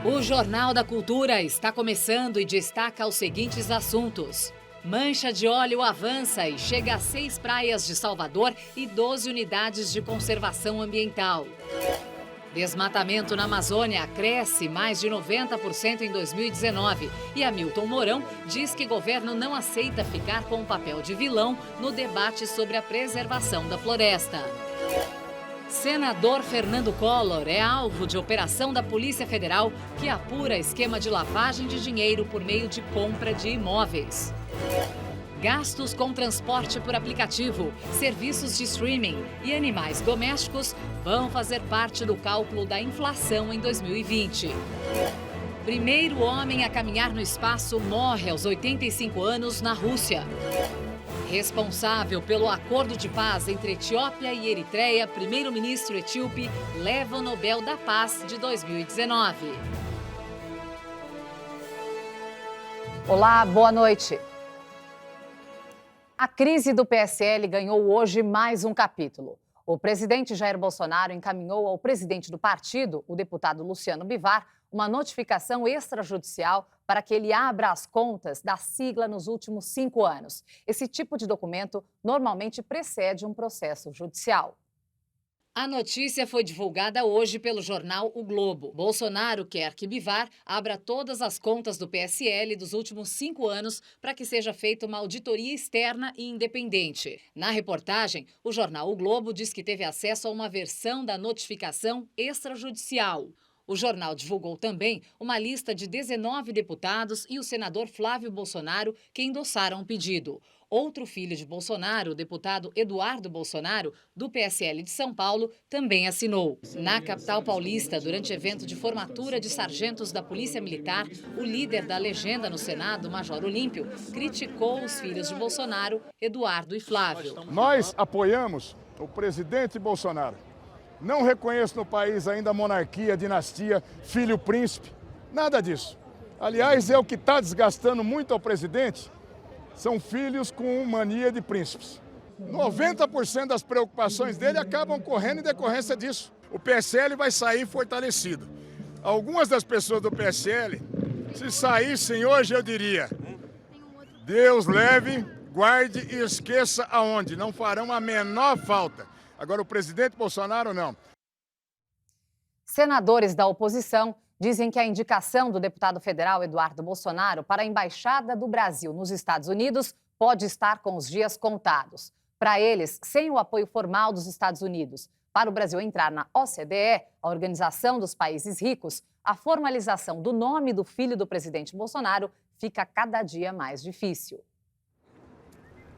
O Jornal da Cultura está começando e destaca os seguintes assuntos. Mancha de óleo avança e chega a 6 praias de Salvador e 12 unidades de conservação ambiental. Desmatamento na Amazônia cresce mais de 90% em 2019 e Hamilton Mourão diz que governo não aceita ficar com o papel de vilão no debate sobre a preservação da floresta. Senador Fernando Collor é alvo de operação da Polícia Federal que apura esquema de lavagem de dinheiro por meio de compra de imóveis. Gastos com transporte por aplicativo, serviços de streaming e animais domésticos vão fazer parte do cálculo da inflação em 2020. Primeiro homem a caminhar no espaço morre aos 85 anos na Rússia. Responsável pelo acordo de paz entre Etiópia e Eritreia, primeiro-ministro etíope leva o Nobel da Paz de 2019. Olá, boa noite. A crise do PSL ganhou hoje mais um capítulo. O presidente Jair Bolsonaro encaminhou ao presidente do partido, o deputado Luciano Bivar, uma notificação extrajudicial para que ele abra as contas da sigla nos últimos 5 anos. Esse tipo de documento normalmente precede um processo judicial. A notícia foi divulgada hoje pelo jornal O Globo. Bolsonaro quer que Bivar abra todas as contas do PSL dos últimos 5 anos para que seja feita uma auditoria externa e independente. Na reportagem, o jornal O Globo diz que teve acesso a uma versão da notificação extrajudicial. O jornal divulgou também uma lista de 19 deputados e o senador Flávio Bolsonaro que endossaram o pedido. Outro filho de Bolsonaro, o deputado Eduardo Bolsonaro, do PSL de São Paulo, também assinou. Na capital paulista, durante evento de formatura de sargentos da Polícia Militar, o líder da legenda no Senado, Major Olímpio, criticou os filhos de Bolsonaro, Eduardo e Flávio. Nós apoiamos o presidente Bolsonaro. Não reconheço no país ainda a monarquia, a dinastia, filho príncipe, nada disso. Aliás, é o que está desgastando muito ao presidente, são filhos com mania de príncipes. 90% das preocupações dele acabam correndo em decorrência disso. O PSL vai sair fortalecido. Algumas das pessoas do PSL, se saíssem hoje, eu diria, Deus leve, guarde e esqueça aonde, não farão a menor falta. Agora, o presidente Bolsonaro, não. Senadores da oposição dizem que a indicação do deputado federal Eduardo Bolsonaro para a Embaixada do Brasil nos Estados Unidos pode estar com os dias contados. Para eles, sem o apoio formal dos Estados Unidos para o Brasil entrar na OCDE, a Organização dos Países Ricos, a formalização do nome do filho do presidente Bolsonaro fica cada dia mais difícil.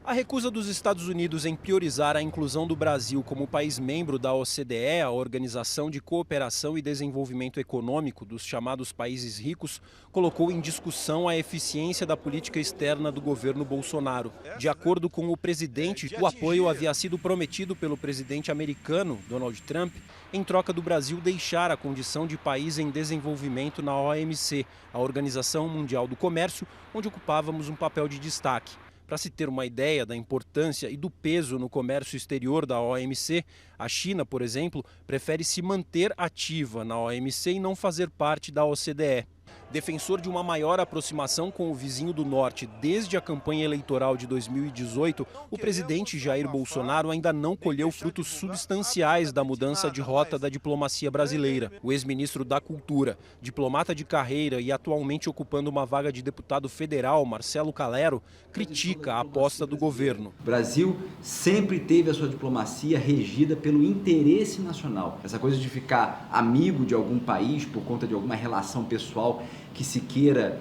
A recusa dos Estados Unidos em priorizar a inclusão do Brasil como país membro da OCDE, a Organização de Cooperação e Desenvolvimento Econômico dos chamados países ricos, colocou em discussão a eficiência da política externa do governo Bolsonaro. De acordo com o presidente, o apoio havia sido prometido pelo presidente americano, Donald Trump, em troca do Brasil deixar a condição de país em desenvolvimento na OMC, a Organização Mundial do Comércio, onde ocupávamos um papel de destaque. Para se ter uma ideia da importância e do peso no comércio exterior da OMC, a China, por exemplo, prefere se manter ativa na OMC e não fazer parte da OCDE. Defensor de uma maior aproximação com o vizinho do Norte desde a campanha eleitoral de 2018, o presidente Jair Bolsonaro ainda não colheu frutos substanciais da mudança de rota da diplomacia brasileira. O ex-ministro da Cultura, diplomata de carreira e atualmente ocupando uma vaga de deputado federal, Marcelo Calero, critica a aposta do governo. O Brasil sempre teve a sua diplomacia regida pelo interesse nacional. Essa coisa de ficar amigo de algum país por conta de alguma relação pessoal que se queira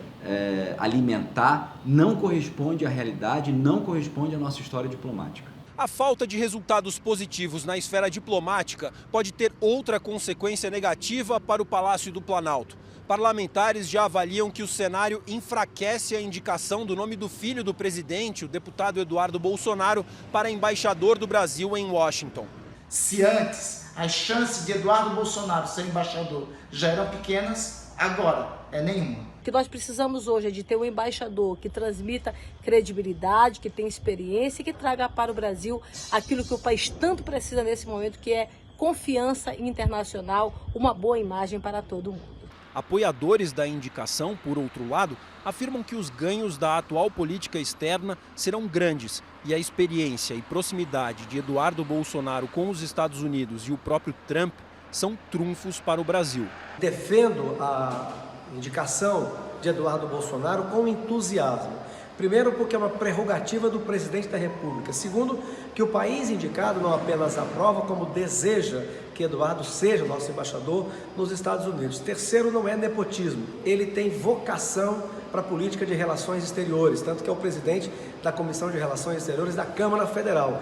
alimentar, não corresponde à realidade, não corresponde à nossa história diplomática. A falta de resultados positivos na esfera diplomática pode ter outra consequência negativa para o Palácio do Planalto. Parlamentares já avaliam que o cenário enfraquece a indicação do nome do filho do presidente, o deputado Eduardo Bolsonaro, para embaixador do Brasil em Washington. Se antes as chances de Eduardo Bolsonaro ser embaixador já eram pequenas, agora é nenhuma. O que nós precisamos hoje é de ter um embaixador que transmita credibilidade, que tenha experiência e que traga para o Brasil aquilo que o país tanto precisa nesse momento, que é confiança internacional, uma boa imagem para todo mundo. Apoiadores da indicação, por outro lado, afirmam que os ganhos da atual política externa serão grandes e a experiência e proximidade de Eduardo Bolsonaro com os Estados Unidos e o próprio Trump são trunfos para o Brasil. Defendo a indicação de Eduardo Bolsonaro com entusiasmo. Primeiro, porque é uma prerrogativa do presidente da República. Segundo, que o país indicado não apenas aprova, como deseja que Eduardo seja nosso embaixador nos Estados Unidos. Terceiro, não é nepotismo. Ele tem vocação para a política de relações exteriores, tanto que é o presidente da Comissão de Relações Exteriores da Câmara Federal.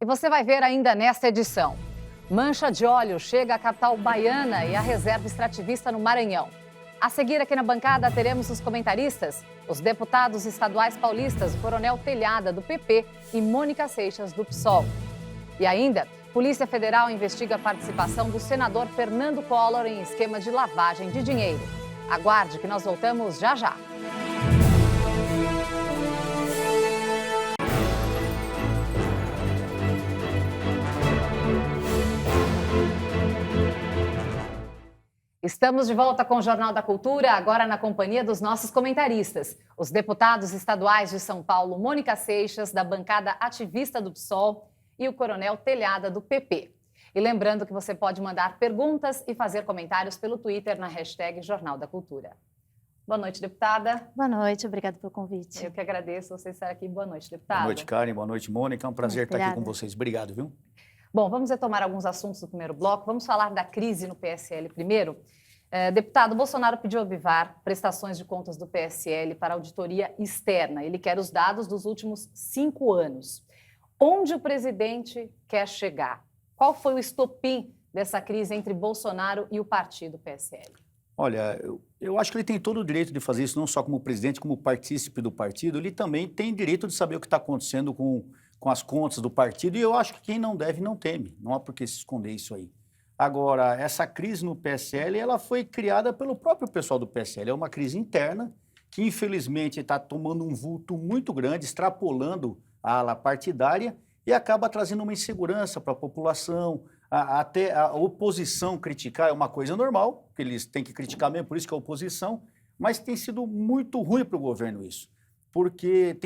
E você vai ver ainda nesta edição. Mancha de óleo chega à capital baiana e à reserva extrativista no Maranhão. A seguir aqui na bancada teremos os comentaristas, os deputados estaduais paulistas, o Coronel Telhada, do PP, e Mônica Seixas, do PSOL. E ainda, Polícia Federal investiga a participação do senador Fernando Collor em esquema de lavagem de dinheiro. Aguarde que nós voltamos já já. Estamos de volta com o Jornal da Cultura, agora na companhia dos nossos comentaristas. Os deputados estaduais de São Paulo, Mônica Seixas, da bancada ativista do PSOL, e o Coronel Telhada, do PP. E lembrando que você pode mandar perguntas e fazer comentários pelo Twitter na hashtag Jornal da Cultura. Boa noite, deputada. Boa noite, obrigada pelo convite. Eu que agradeço você estar aqui. Boa noite, deputada. Boa noite, Karen. Boa noite, Mônica. É um prazer estar aqui com vocês. Obrigado, viu? Bom, vamos retomar alguns assuntos do primeiro bloco. Vamos falar da crise no PSL primeiro. Deputado, Bolsonaro pediu ao Bivar prestações de contas do PSL para auditoria externa. Ele quer os dados dos últimos 5 anos. Onde o presidente quer chegar? Qual foi o estopim dessa crise entre Bolsonaro e o partido PSL? Olha, eu acho que ele tem todo o direito de fazer isso, não só como presidente, como partícipe do partido. Ele também tem direito de saber o que está acontecendo com as contas do partido. E eu acho que quem não deve, não teme. Não há por que se esconder isso aí. Agora, essa crise no PSL, ela foi criada pelo próprio pessoal do PSL. É uma crise interna que, infelizmente, está tomando um vulto muito grande, extrapolando a ala partidária e acaba trazendo uma insegurança para a população. Até a oposição criticar é uma coisa normal, porque eles têm que criticar mesmo, por isso que é oposição, mas tem sido muito ruim para o governo isso, porque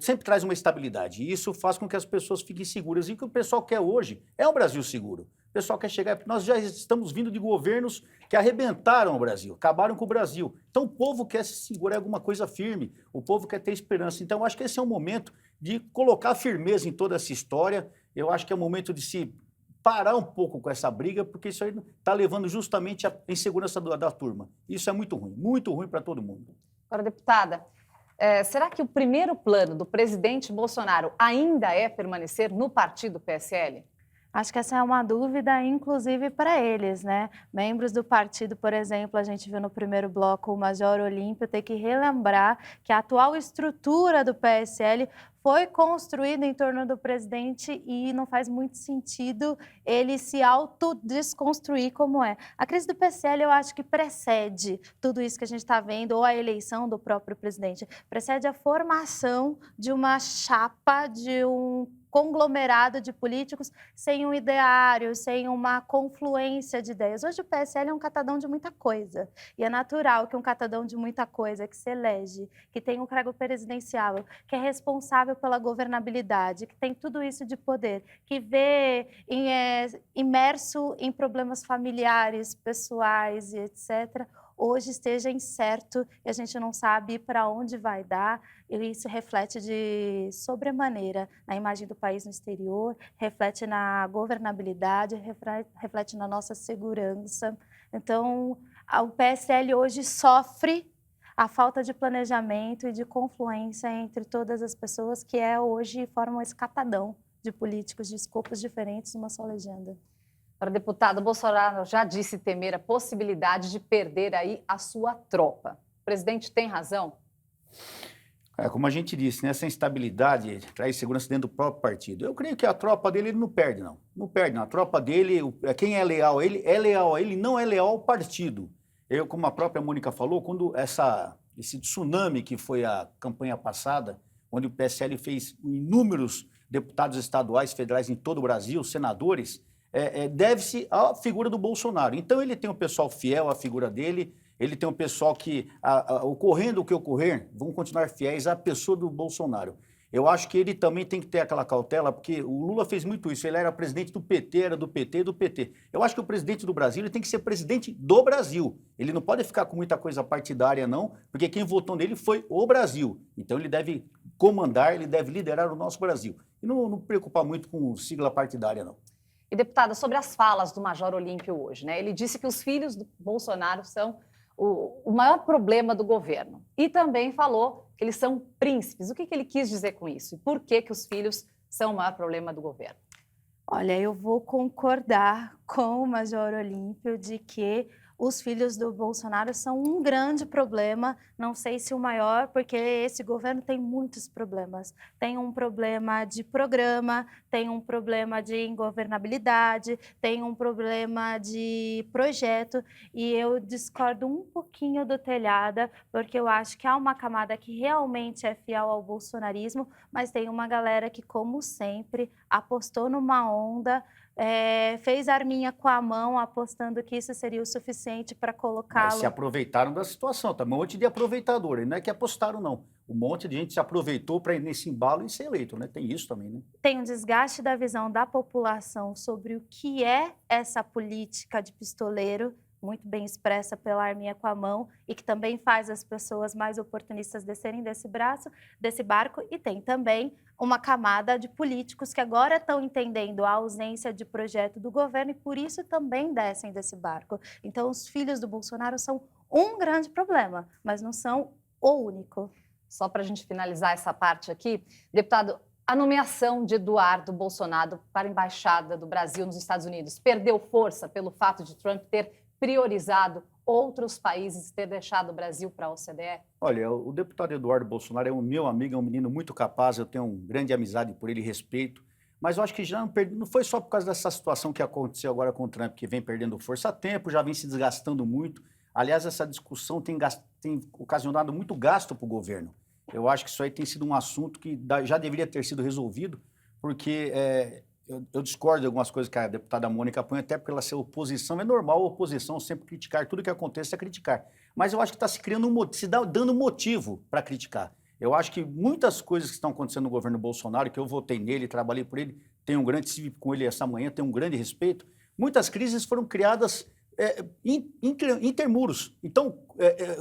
sempre traz uma estabilidade, e isso faz com que as pessoas fiquem seguras. E o que o pessoal quer hoje é um Brasil seguro. O pessoal quer chegar... Nós já estamos vindo de governos que arrebentaram o Brasil, acabaram com o Brasil. Então o povo quer se segurar em alguma coisa firme, o povo quer ter esperança. Então eu acho que esse é o momento de colocar firmeza em toda essa história. Eu acho que é o momento de se parar um pouco com essa briga, porque isso aí está levando justamente à insegurança da turma. Isso é muito ruim para todo mundo. Agora, deputada, será que o primeiro plano do presidente Bolsonaro ainda é permanecer no partido PSL? Acho que essa é uma dúvida, inclusive, para eles, né? Membros do partido, por exemplo, a gente viu no primeiro bloco o Major Olímpio ter que relembrar que a atual estrutura do PSL foi construída em torno do presidente e não faz muito sentido ele se autodesconstruir como é. A crise do PSL, eu acho que precede tudo isso que a gente está vendo, ou a eleição do próprio presidente, precede a formação de uma chapa, de um conglomerado de políticos sem um ideário, sem uma confluência de ideias. Hoje o PSL é um catadão de muita coisa, e é natural que um catadão de muita coisa, que se elege, que tem um cargo presidencial, que é responsável pela governabilidade, que tem tudo isso de poder, que vê imerso em problemas familiares, pessoais e etc., hoje esteja incerto e a gente não sabe para onde vai dar, e isso reflete de sobremaneira na imagem do país no exterior, reflete na governabilidade, reflete na nossa segurança. Então, o PSL hoje sofre a falta de planejamento e de confluência entre todas as pessoas que hoje formam esse catadão de políticos de escopos diferentes numa só legenda. Para deputado, Bolsonaro já disse temer a possibilidade de perder aí a sua tropa. O presidente tem razão? Como a gente disse, né, essa instabilidade traz segurança dentro do próprio partido. Eu creio que a tropa dele ele não perde, não. Não perde, não. A tropa dele, quem é leal a ele, não é leal ao partido. Como a própria Mônica falou, quando esse tsunami que foi a campanha passada, onde o PSL fez inúmeros deputados estaduais, federais em todo o Brasil, senadores, deve-se à figura do Bolsonaro. Então ele tem um pessoal fiel à figura dele, ele tem um pessoal que, ocorrendo o que ocorrer, vão continuar fiéis à pessoa do Bolsonaro. Eu acho que ele também tem que ter aquela cautela, porque o Lula fez muito isso, ele era presidente do PT, era do PT e do PT. Eu acho que o presidente do Brasil ele tem que ser presidente do Brasil. Ele não pode ficar com muita coisa partidária, não, porque quem votou nele foi o Brasil. Então ele deve comandar, ele deve liderar o nosso Brasil. E não preocupar muito com sigla partidária, não. E, deputada, sobre as falas do Major Olímpio hoje, né? Ele disse que os filhos do Bolsonaro são o maior problema do governo. E também falou que eles são príncipes. O que ele quis dizer com isso? E por que os filhos são o maior problema do governo? Olha, eu vou concordar com o Major Olímpio de que os filhos do Bolsonaro são um grande problema, não sei se o maior, porque esse governo tem muitos problemas. Tem um problema de programa, tem um problema de ingovernabilidade, tem um problema de projeto, e eu discordo um pouquinho do Telhada, porque eu acho que há uma camada que realmente é fiel ao bolsonarismo, mas tem uma galera que, como sempre, apostou numa onda, fez arminha com a mão, apostando que isso seria o suficiente para colocá-lo. Mas se aproveitaram da situação, tá? Um monte de aproveitador, e não é que apostaram, não. Um monte de gente se aproveitou para ir nesse embalo e ser eleito, né? Tem isso também, né? Tem um desgaste da visão da população sobre o que é essa política de pistoleiro, muito bem expressa pela arminha com a mão, e que também faz as pessoas mais oportunistas descerem desse barco, e tem também uma camada de políticos que agora estão entendendo a ausência de projeto do governo e por isso também descem desse barco. Então, os filhos do Bolsonaro são um grande problema, mas não são o único. Só para a gente finalizar essa parte aqui, deputado, a nomeação de Eduardo Bolsonaro para a Embaixada do Brasil nos Estados Unidos perdeu força pelo fato de Trump ter priorizado outros países, ter deixado o Brasil para a OCDE? Olha, o deputado Eduardo Bolsonaro é um meu amigo, é um menino muito capaz, eu tenho uma grande amizade por ele e respeito, mas eu acho que já não foi só por causa dessa situação que aconteceu agora com o Trump, que vem perdendo força a tempo, já vem se desgastando muito. Aliás, essa discussão tem ocasionado muito gasto para o governo. Eu acho que isso aí tem sido um assunto que já deveria ter sido resolvido, porque eu discordo de algumas coisas que a deputada Mônica põe, até porque ela ser oposição. É normal a oposição sempre criticar, tudo que acontece é criticar. Mas eu acho que está se criando dando motivo para criticar. Eu acho que muitas coisas que estão acontecendo no governo Bolsonaro, que eu votei nele, trabalhei por ele, tenho um grande cívico com ele essa manhã, tenho um grande respeito, muitas crises foram criadas intermuros. Então,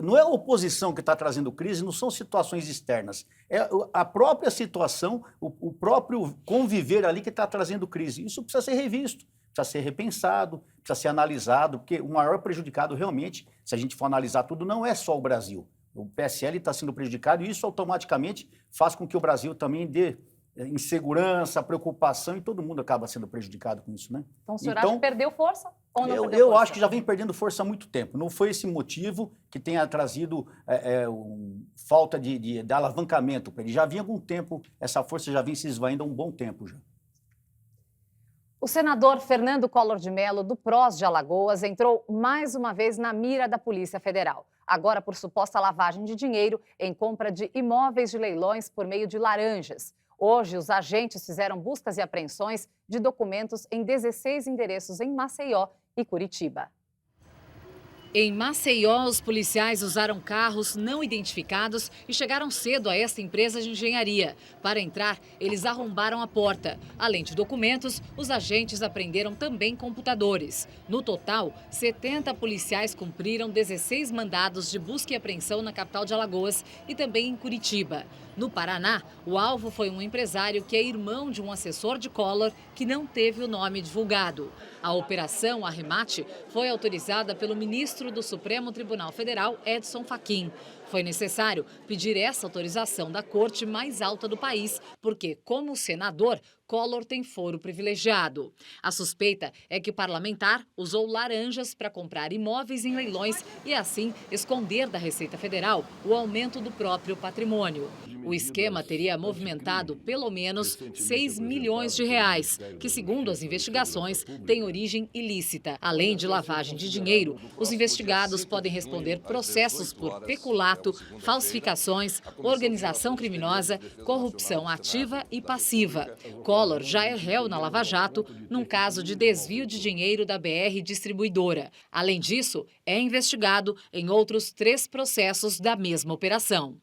não é a oposição que está trazendo crise, não são situações externas. É a própria situação, o próprio conviver ali que está trazendo crise. Isso precisa ser revisto, precisa ser repensado, precisa ser analisado, porque o maior prejudicado realmente, se a gente for analisar tudo, não é só o Brasil. O PSL está sendo prejudicado e isso automaticamente faz com que o Brasil também dê insegurança, preocupação, e todo mundo acaba sendo prejudicado com isso, né? Então, o senhor acha que perdeu força ou não perdeu eu força? acho que já vem perdendo força há muito tempo. Não foi esse motivo que tenha trazido falta de alavancamento para ele. Já vinha há algum tempo, essa força já vem se esvaindo há um bom tempo já. O senador Fernando Collor de Mello, do PROS de Alagoas, entrou mais uma vez na mira da Polícia Federal. Agora por suposta lavagem de dinheiro em compra de imóveis de leilões por meio de laranjas. Hoje, os agentes fizeram buscas e apreensões de documentos em 16 endereços em Maceió e Curitiba. Em Maceió, os policiais usaram carros não identificados e chegaram cedo a esta empresa de engenharia. Para entrar, eles arrombaram a porta. Além de documentos, os agentes apreenderam também computadores. No total, 70 policiais cumpriram 16 mandados de busca e apreensão na capital de Alagoas e também em Curitiba. No Paraná, o alvo foi um empresário que é irmão de um assessor de Collor que não teve o nome divulgado. A operação Arremate foi autorizada pelo ministro do Supremo Tribunal Federal, Edson Fachin. Foi necessário pedir essa autorização da corte mais alta do país, porque, como senador, Collor tem foro privilegiado. A suspeita é que o parlamentar usou laranjas para comprar imóveis em leilões e, assim, esconder da Receita Federal o aumento do próprio patrimônio. O esquema teria movimentado pelo menos 6 milhões de reais, que, segundo as investigações, tem origem ilícita. Além de lavagem de dinheiro, os investigados podem responder processos por peculato, falsificações, organização criminosa, corrupção ativa e passiva. Collor já é réu na Lava Jato num caso de desvio de dinheiro da BR Distribuidora. Além disso, é investigado em outros 3 processos da mesma operação.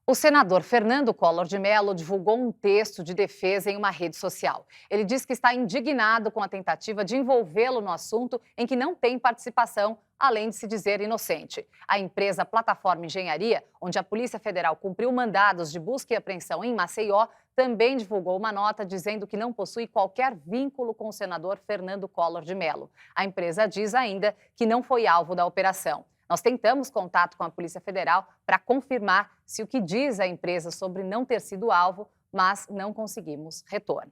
O senador Fernando Collor de Mello divulgou um texto de defesa em uma rede social. Ele diz que está indignado com a tentativa de envolvê-lo no assunto em que não tem participação, além de se dizer inocente. A empresa Plataforma Engenharia, onde a Polícia Federal cumpriu mandados de busca e apreensão em Maceió, também divulgou uma nota dizendo que não possui qualquer vínculo com o senador Fernando Collor de Mello. A empresa diz ainda que não foi alvo da operação. Nós tentamos contato com a Polícia Federal para confirmar se o que diz a empresa sobre não ter sido alvo, mas não conseguimos retorno.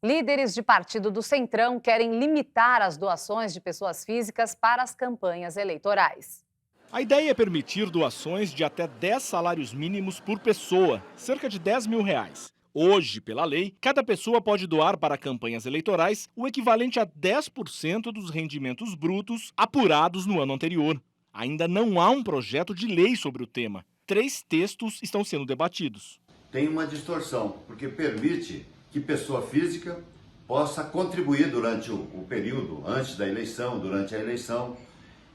Líderes de partido do Centrão querem limitar as doações de pessoas físicas para as campanhas eleitorais. A ideia é permitir doações de até 10 salários mínimos por pessoa, cerca de R$10 mil. Hoje, pela lei, cada pessoa pode doar para campanhas eleitorais o equivalente a 10% dos rendimentos brutos apurados no ano anterior. Ainda não há um projeto de lei sobre o tema. 3 textos estão sendo debatidos. Tem uma distorção, porque permite que pessoa física possa contribuir durante o período, antes da eleição, durante a eleição,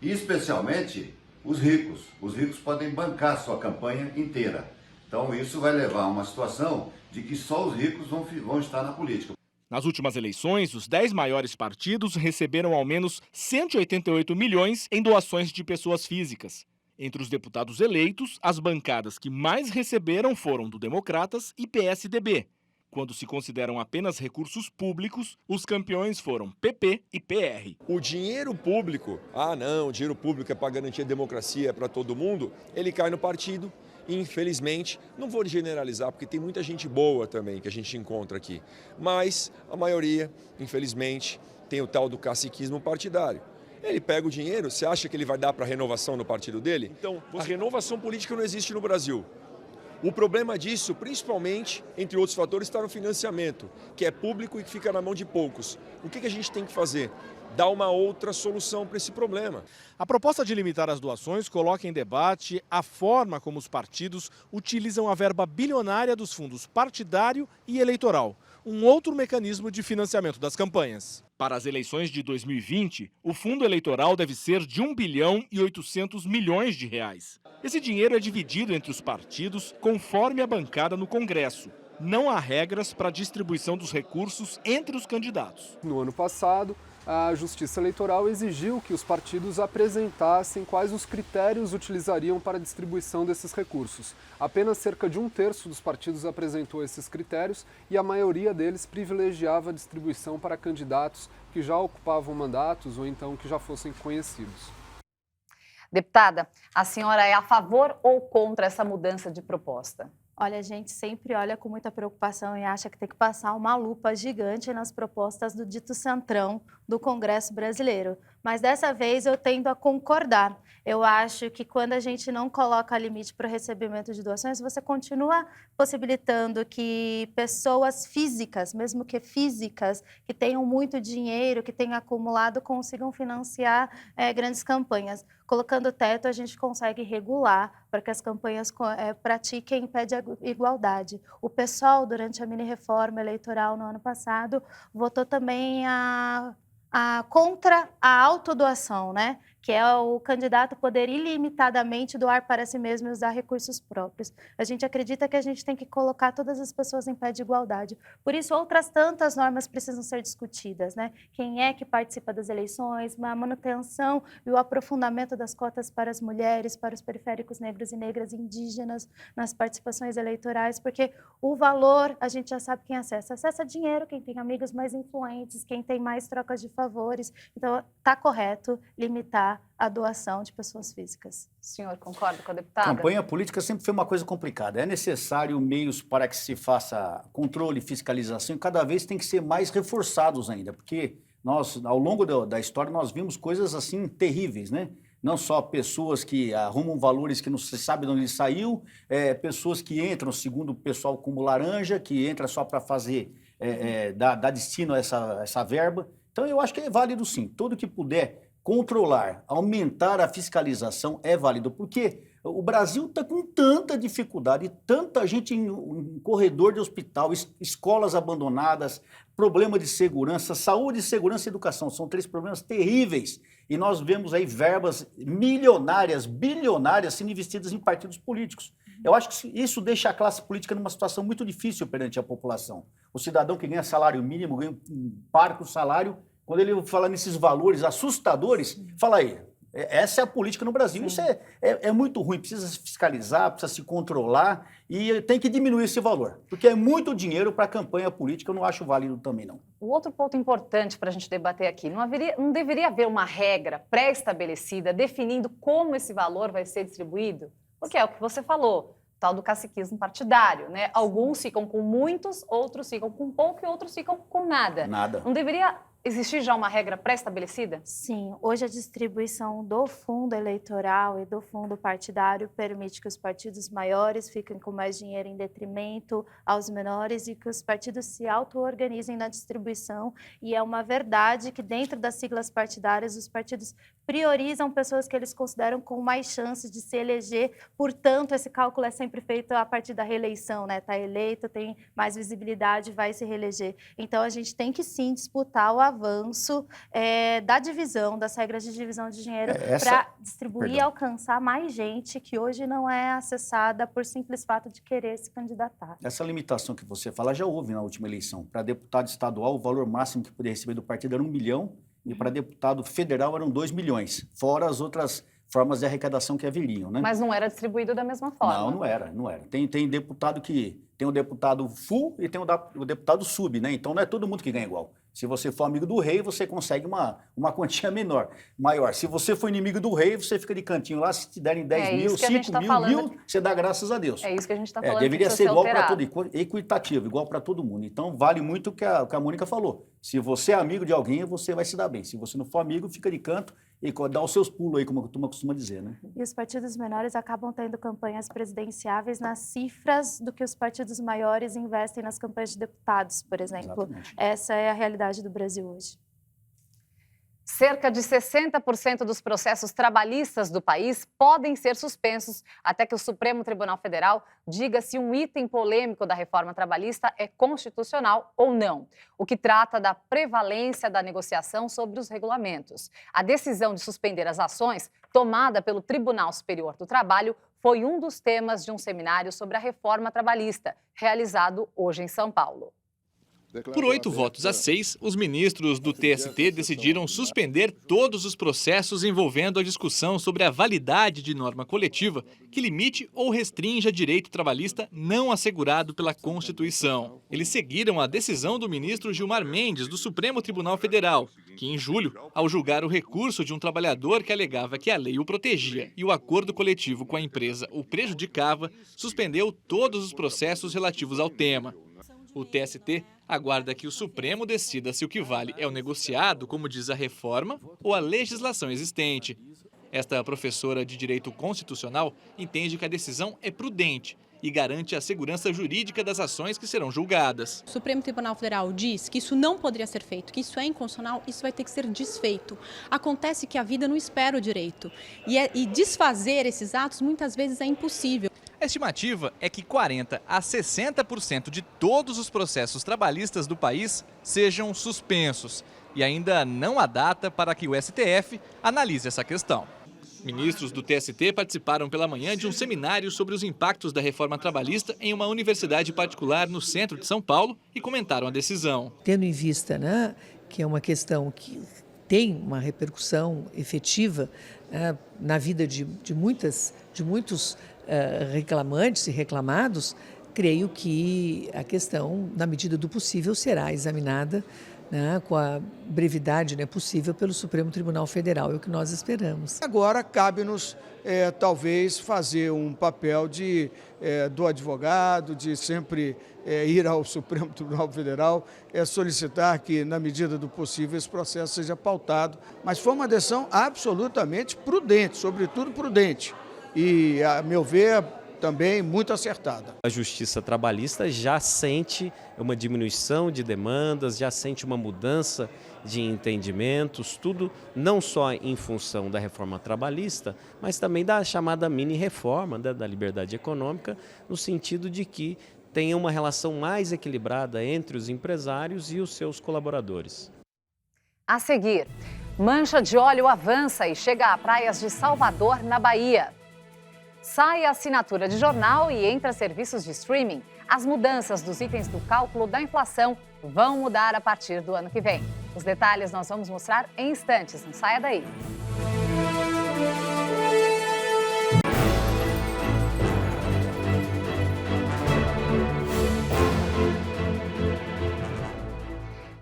e especialmente os ricos. Os ricos podem bancar sua campanha inteira. Então isso vai levar a uma situação de que só os ricos vão estar na política. Nas últimas eleições, os 10 maiores partidos receberam ao menos 188 milhões em doações de pessoas físicas. Entre os deputados eleitos, as bancadas que mais receberam foram do Democratas e PSDB. Quando se consideram apenas recursos públicos, os campeões foram PP e PR. O dinheiro público, o dinheiro público é para garantir a democracia, é para todo mundo, ele cai no partido. Infelizmente, não vou generalizar, porque tem muita gente boa também que a gente encontra aqui, mas a maioria, infelizmente, tem o tal do caciquismo partidário. Ele pega o dinheiro, você acha que ele vai dar para a renovação no partido dele? Então, a renovação política não existe no Brasil. O problema disso, principalmente, entre outros fatores, está no financiamento, que é público e que fica na mão de poucos. O que a gente tem que fazer? Dar uma outra solução para esse problema. A proposta de limitar as doações coloca em debate a forma como os partidos utilizam a verba bilionária dos fundos partidário e eleitoral, um outro mecanismo de financiamento das campanhas. Para as eleições de 2020, o fundo eleitoral deve ser de R$1 bilhão e 800 milhões de reais. Esse dinheiro é dividido entre os partidos conforme a bancada no Congresso. Não há regras para a distribuição dos recursos entre os candidatos. No ano passado, a Justiça Eleitoral exigiu que os partidos apresentassem quais os critérios utilizariam para a distribuição desses recursos. Apenas cerca de 1/3 dos partidos apresentou esses critérios e a maioria deles privilegiava a distribuição para candidatos que já ocupavam mandatos ou então que já fossem conhecidos. Deputada, a senhora é a favor ou contra essa mudança de proposta? Olha, a gente sempre olha com muita preocupação e acha que tem que passar uma lupa gigante nas propostas do dito centrão do Congresso brasileiro. Mas dessa vez eu tendo a concordar. Eu acho que quando a gente não coloca limite para o recebimento de doações, você continua possibilitando que pessoas físicas, mesmo que físicas, que tenham muito dinheiro, que tenham acumulado, consigam financiar grandes campanhas. Colocando teto, a gente consegue regular para que as campanhas pratiquem em pé de igualdade. O PSOL, durante a mini-reforma eleitoral no ano passado, votou também contra a autodoação, né? Que é o candidato poder ilimitadamente doar para si mesmo e usar recursos próprios. A gente acredita que a gente tem que colocar todas as pessoas em pé de igualdade. Por isso, outras tantas normas precisam ser discutidas, né? Quem é que participa das eleições, a manutenção e o aprofundamento das cotas para as mulheres, para os periféricos negros e negras indígenas nas participações eleitorais, porque o valor, a gente já sabe quem acessa. Acessa dinheiro, quem tem amigos mais influentes, quem tem mais trocas de favores. Então, está correto limitar a doação de pessoas físicas. O senhor concorda com a deputada? Campanha política sempre foi uma coisa complicada. É necessário meios para que se faça controle, fiscalização, e cada vez tem que ser mais reforçados ainda, porque nós, ao longo da história, nós vimos coisas assim terríveis, né? não só pessoas que arrumam valores que não se sabe de onde ele saiu, pessoas que entram, segundo o pessoal, como laranja, que entra só para fazer, dar destino a essa verba. Então, eu acho que é válido sim. Tudo que puder controlar, aumentar a fiscalização é válido, porque o Brasil está com tanta dificuldade, tanta gente em corredor de hospital, escolas abandonadas, problema de segurança, saúde, segurança e educação. São 3 problemas terríveis. E nós vemos aí verbas milionárias, bilionárias sendo investidas em partidos políticos. Eu acho que isso deixa a classe política numa situação muito difícil perante a população. O cidadão que ganha salário mínimo, ganha um parco salário, quando ele fala nesses valores assustadores, fala aí, essa é a política no Brasil. Sim. Isso é muito ruim, precisa se fiscalizar, precisa se controlar e tem que diminuir esse valor, porque é muito dinheiro para a campanha política, eu não acho válido também, não. O outro ponto importante para a gente debater aqui, não deveria haver uma regra pré-estabelecida definindo como esse valor vai ser distribuído? Porque é o que você falou, tal do caciquismo partidário, né? Alguns ficam com muitos, outros ficam com pouco e outros ficam com nada. Nada. Não deveria existir já uma regra pré-estabelecida? Sim, hoje a distribuição do fundo eleitoral e do fundo partidário permite que os partidos maiores fiquem com mais dinheiro em detrimento aos menores e que os partidos se auto-organizem na distribuição. E é uma verdade que dentro das siglas partidárias os partidos priorizam pessoas que eles consideram com mais chances de se eleger. Portanto, esse cálculo é sempre feito a partir da reeleição, né? Está eleito, tem mais visibilidade, vai se reeleger. Então, a gente tem que sim disputar o avanço da divisão, das regras de divisão de dinheiro para distribuir e alcançar mais gente que hoje não é acessada por simples fato de querer se candidatar. Essa limitação que você fala já houve na última eleição. Para deputado estadual, o valor máximo que podia receber do partido era 1 milhão e para deputado federal eram 2 milhões, fora as outras formas de arrecadação que haveriam, né? Mas não era distribuído da mesma forma. Não era. Tem deputado que tem o deputado full e tem o deputado sub, né? Então não é todo mundo que ganha igual. Se você for amigo do rei, você consegue uma quantia maior. Se você for inimigo do rei, você fica de cantinho lá, se te derem 10 mil, 5 mil, você dá graças a Deus. É isso que a gente está falando. Deveria ser igual para todo mundo, equitativo, igual para todo mundo. Então vale muito o que a Mônica falou. Se você é amigo de alguém, você vai se dar bem. Se você não for amigo, fica de canto e dá os seus pulos aí, como a turma costuma dizer, né? E os partidos menores acabam tendo campanhas presidenciáveis nas cifras do que os partidos maiores investem nas campanhas de deputados, por exemplo. Exatamente. Essa é a realidade do Brasil hoje. Cerca de 60% dos processos trabalhistas do país podem ser suspensos até que o Supremo Tribunal Federal diga se um item polêmico da reforma trabalhista é constitucional ou não, o que trata da prevalência da negociação sobre os regulamentos. A decisão de suspender as ações, tomada pelo Tribunal Superior do Trabalho, foi um dos temas de um seminário sobre a reforma trabalhista, realizado hoje em São Paulo. Por 8 votos a 6, os ministros do TST decidiram suspender todos os processos envolvendo a discussão sobre a validade de norma coletiva que limite ou restrinja direito trabalhista não assegurado pela Constituição. Eles seguiram a decisão do ministro Gilmar Mendes, do Supremo Tribunal Federal, que em julho, ao julgar o recurso de um trabalhador que alegava que a lei o protegia e o acordo coletivo com a empresa o prejudicava, suspendeu todos os processos relativos ao tema. O TST aguarda que o Supremo decida se o que vale é o negociado, como diz a reforma, ou a legislação existente. Esta professora de Direito Constitucional entende que a decisão é prudente e garante a segurança jurídica das ações que serão julgadas. O Supremo Tribunal Federal diz que isso não poderia ser feito, que isso é inconstitucional, isso vai ter que ser desfeito. Acontece que a vida não espera o direito e desfazer esses atos muitas vezes é impossível. A estimativa é que 40% a 60% de todos os processos trabalhistas do país sejam suspensos. E ainda não há data para que o STF analise essa questão. Ministros do TST participaram pela manhã de um seminário sobre os impactos da reforma trabalhista em uma universidade particular no centro de São Paulo e comentaram a decisão. Tendo em vista, né, que é uma questão que tem uma repercussão efetiva na vida de muitos reclamantes e reclamados, creio que a questão, na medida do possível, será examinada né, com a brevidade, né, possível pelo Supremo Tribunal Federal, é o que nós esperamos. Agora cabe-nos, talvez, fazer um papel do advogado, de sempre ir ao Supremo Tribunal Federal, solicitar que, na medida do possível, esse processo seja pautado. Mas foi uma decisão absolutamente prudente, sobretudo prudente, e, a meu ver, também muito acertada. A Justiça Trabalhista já sente uma diminuição de demandas, já sente uma mudança de entendimentos, tudo não só em função da reforma trabalhista, mas também da chamada mini-reforma, né, da liberdade econômica, no sentido de que tenha uma relação mais equilibrada entre os empresários e os seus colaboradores. A seguir, mancha de óleo avança e chega a praias de Salvador, na Bahia. Sai a assinatura de jornal e entra serviços de streaming. As mudanças dos itens do cálculo da inflação vão mudar a partir do ano que vem. Os detalhes nós vamos mostrar em instantes, não saia daí.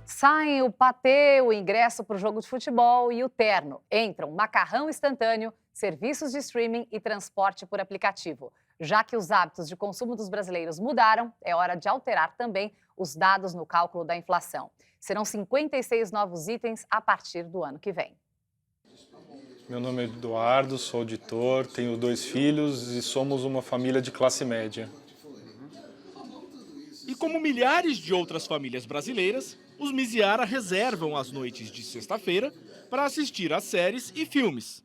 Saem o patê, o ingresso para o jogo de futebol e o terno. Entram macarrão instantâneo, serviços de streaming e transporte por aplicativo. Já que os hábitos de consumo dos brasileiros mudaram, é hora de alterar também os dados no cálculo da inflação. Serão 56 novos itens a partir do ano que vem. Meu nome é Eduardo, sou auditor, tenho 2 filhos e somos uma família de classe média. E como milhares de outras famílias brasileiras, os Miziara reservam as noites de sexta-feira para assistir a séries e filmes.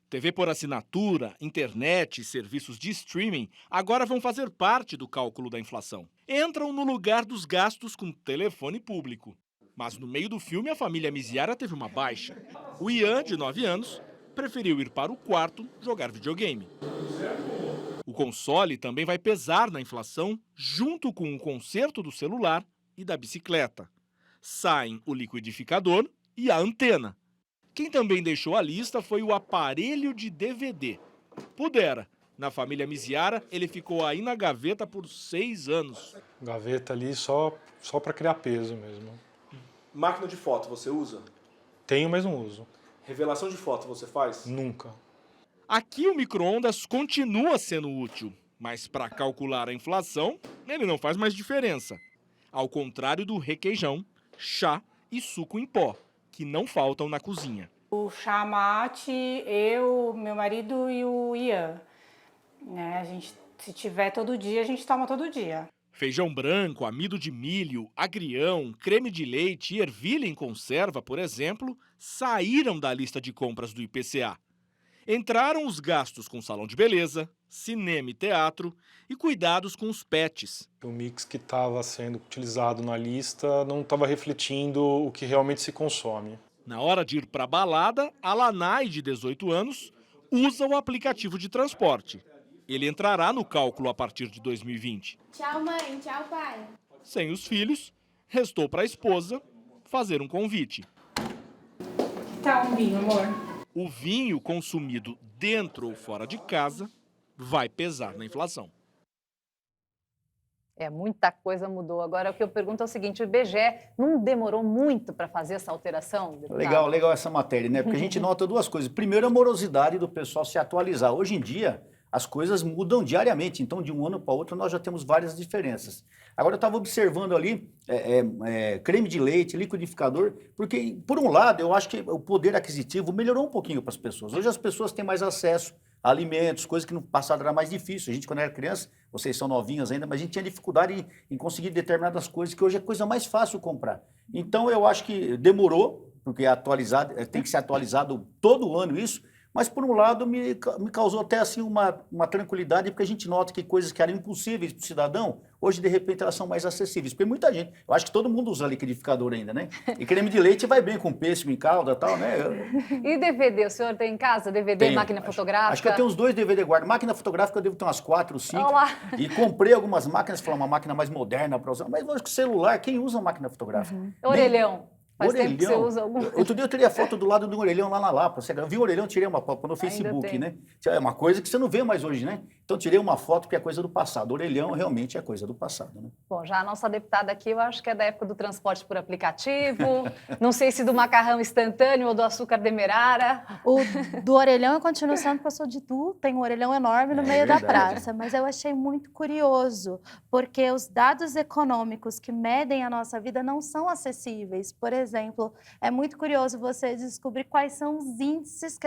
TV por assinatura, internet e serviços de streaming agora vão fazer parte do cálculo da inflação. Entram no lugar dos gastos com telefone público. Mas no meio do filme, a família Miziara teve uma baixa. O Ian, de 9 anos, preferiu ir para o quarto jogar videogame. O console também vai pesar na inflação, junto com o conserto do celular e da bicicleta. Saem o liquidificador e a antena. Quem também deixou a lista foi o aparelho de DVD. Pudera. Na família Miziara, ele ficou aí na gaveta por 6 anos. Gaveta ali só para criar peso mesmo. Máquina de foto você usa? Tenho, mas não uso. Revelação de foto você faz? Nunca. Aqui o micro-ondas continua sendo útil, mas para calcular a inflação, ele não faz mais diferença. Ao contrário do requeijão, chá e suco em pó, que não faltam na cozinha. O chá mate, eu, meu marido e o Ian. A gente, se tiver todo dia, a gente toma todo dia. Feijão branco, amido de milho, agrião, creme de leite e ervilha em conserva, por exemplo, saíram da lista de compras do IPCA. Entraram os gastos com salão de beleza, cinema e teatro e cuidados com os pets. O mix que estava sendo utilizado na lista não estava refletindo o que realmente se consome. Na hora de ir para a balada, a Lanai, de 18 anos, usa o aplicativo de transporte. Ele entrará no cálculo a partir de 2020. Tchau, mãe. Tchau, pai. Sem os filhos, restou para a esposa fazer um convite. Tá um vinho, amor. O vinho consumido dentro ou fora de casa vai pesar na inflação. Muita coisa mudou. Agora, o que eu pergunto é o seguinte, o IBGE não demorou muito para fazer essa alteração? Deputado? Legal essa matéria, né? Porque a gente nota 2 coisas. Primeiro, a morosidade do pessoal se atualizar. Hoje em dia, as coisas mudam diariamente, então de um ano para outro nós já temos várias diferenças. Agora eu estava observando ali creme de leite, liquidificador, porque por um lado eu acho que o poder aquisitivo melhorou um pouquinho para as pessoas. Hoje as pessoas têm mais acesso a alimentos, coisas que no passado era mais difícil. A gente quando era criança, vocês são novinhas ainda, mas a gente tinha dificuldade em conseguir determinadas coisas que hoje é coisa mais fácil comprar. Então eu acho que demorou, porque tem que ser atualizado todo ano isso. Mas, por um lado, me causou até assim uma tranquilidade, porque a gente nota que coisas que eram impossíveis para o cidadão, hoje, de repente, elas são mais acessíveis. Porque muita gente, eu acho que todo mundo usa liquidificador ainda, né? E creme de leite vai bem com pêssego em calda e tal, né? E DVD, o senhor tem em casa? DVD, máquina fotográfica? Acho que eu tenho uns 2 DVD guardados. Máquina fotográfica eu devo ter umas 4, 5. Olá. E comprei algumas máquinas, falar uma máquina mais moderna para usar. Mas eu acho que celular, quem usa máquina fotográfica? Orelhão. Faz tempo que você usa algum... Outro dia eu tirei a foto do lado do orelhão lá na Lapa. Eu vi o orelhão, tirei uma foto no Facebook, né? É uma coisa que você não vê mais hoje, né? Então tirei uma foto que é coisa do passado. O orelhão realmente é coisa do passado, né? Bom, já a nossa deputada aqui, eu acho que é da época do transporte por aplicativo, não sei se do macarrão instantâneo ou do açúcar demerara. O do orelhão eu continuo sendo porque eu sou de Tu, tem um orelhão enorme no meio da praça, mas eu achei muito curioso, porque os dados econômicos que medem a nossa vida não são acessíveis. Por exemplo, é muito curioso você descobrir quais são os índices